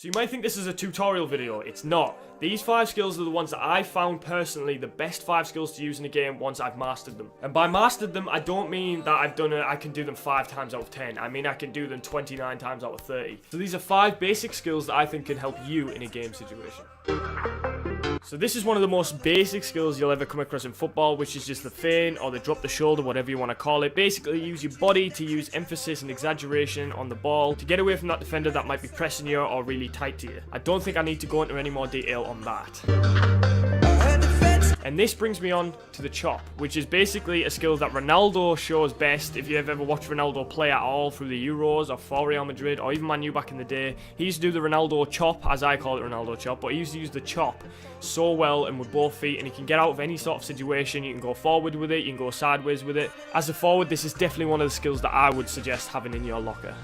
So you might think this is a tutorial video. It's not. These 5 skills are the ones that I found personally the best 5 skills to use in a game once I've mastered them. And by mastered them, I don't mean that I can do them 5 times out of 10. I mean I can do them 29 times out of 30. So these are 5 basic skills that I think can help you in a game situation. So this is one of the most basic skills you'll ever come across in football, which is just the feint or the drop the shoulder, whatever you want to call it. Basically, use your body to use emphasis and exaggeration on the ball to get away from that defender that might be pressing you or really tight to you. I don't think I need to go into any more detail on that. And this brings me on to the chop, which is basically a skill that Ronaldo shows best. If you've ever watched Ronaldo play at all through the Euros or for Real Madrid or even Man U back in the day, he used to do the Ronaldo chop, as I call it Ronaldo chop, but he used to use the chop so well and with both feet, and he can get out of any sort of situation. You can go forward with it, you can go sideways with it. As a forward, this is definitely one of the skills that I would suggest having in your locker.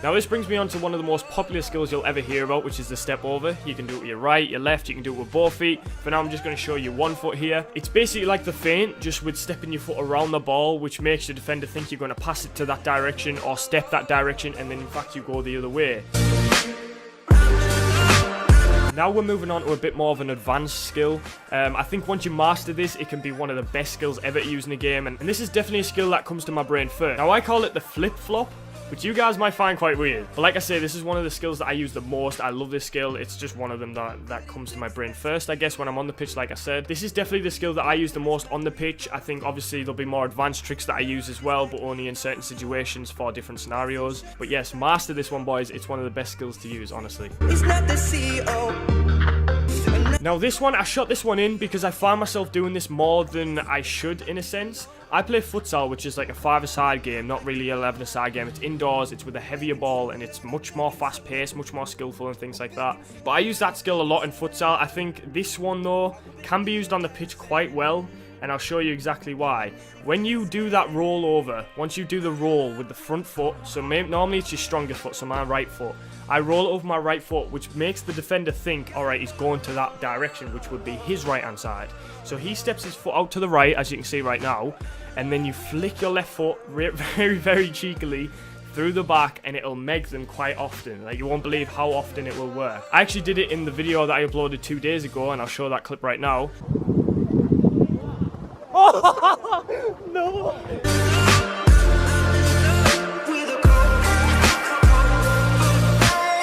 Now this brings me on to one of the most popular skills you'll ever hear about, which is the step over. You can do it with your right, your left, you can do it with both feet. For now I'm just going to show you one foot here. It's basically like the feint, just with stepping your foot around the ball, which makes the defender think you're going to pass it to that direction or step that direction, and then in fact you go the other way. Now we're moving on to a bit more of an advanced skill. I think once you master this, it can be one of the best skills ever to use in a game, and this is definitely a skill that comes to my brain first. Now I call it the flip-flop, which you guys might find quite weird. But like I say, this is one of the skills that I use the most. I love this skill. It's just one of them that comes to my brain first, I guess, when I'm on the pitch, like I said. This is definitely the skill that I use the most on the pitch. I think, obviously, there'll be more advanced tricks that I use as well, but only in certain situations for different scenarios. But yes, master this one, boys. It's one of the best skills to use, honestly. It's not the CEO. Now this one, I shot this one in because I find myself doing this more than I should, in a sense. I play futsal, which is like a 5-a-side game, not really an 11-a-side game. It's indoors, it's with a heavier ball, and it's much more fast-paced, much more skillful and things like that. But I use that skill a lot in futsal. I think this one, though, can be used on the pitch quite well, and I'll show you exactly why. When you do that roll over, once you do the roll with the front foot, so normally it's your strongest foot, so my right foot, I roll over my right foot, which makes the defender think, alright, he's going to that direction, which would be his right-hand side. So he steps his foot out to the right, as you can see right now, and then you flick your left foot very, very cheekily through the back, and it'll meg them quite often. Like, you won't believe how often it will work. I actually did it in the video that I uploaded 2 days ago, and I'll show that clip right now. Oh, no!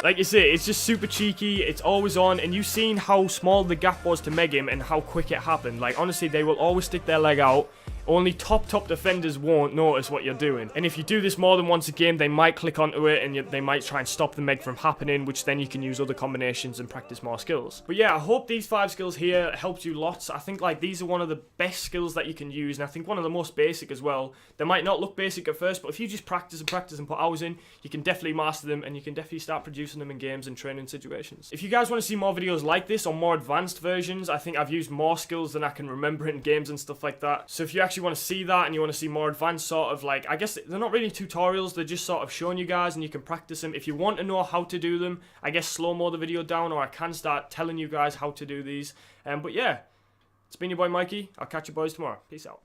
Like you say, it's just super cheeky, it's always on, and you've seen how small the gap was to meg him and how quick it happened. Like, honestly, they will always stick their leg out. Only top defenders won't notice what you're doing. And if you do this more than once a game, they might click onto it and they might try and stop the meg from happening, which then you can use other combinations and practice more skills. But yeah, I hope these 5 skills here helped you lots. I think like these are one of the best skills that you can use, and I think one of the most basic as well. They might not look basic at first, but if you just practice and put hours in, you can definitely master them, and you can definitely start producing them in games and training situations. If you guys want to see more videos like this or more advanced versions, I think I've used more skills than I can remember in games and stuff like that. So if you actually want to see that and you want to see more advanced sort of, like, I guess they're not really tutorials, they're just sort of showing you guys and you can practice them. If you want to know how to do them, I guess slow-mo the video down, or I can start telling you guys how to do these. But yeah, it's been your boy Mikey. I'll catch you boys tomorrow. Peace out.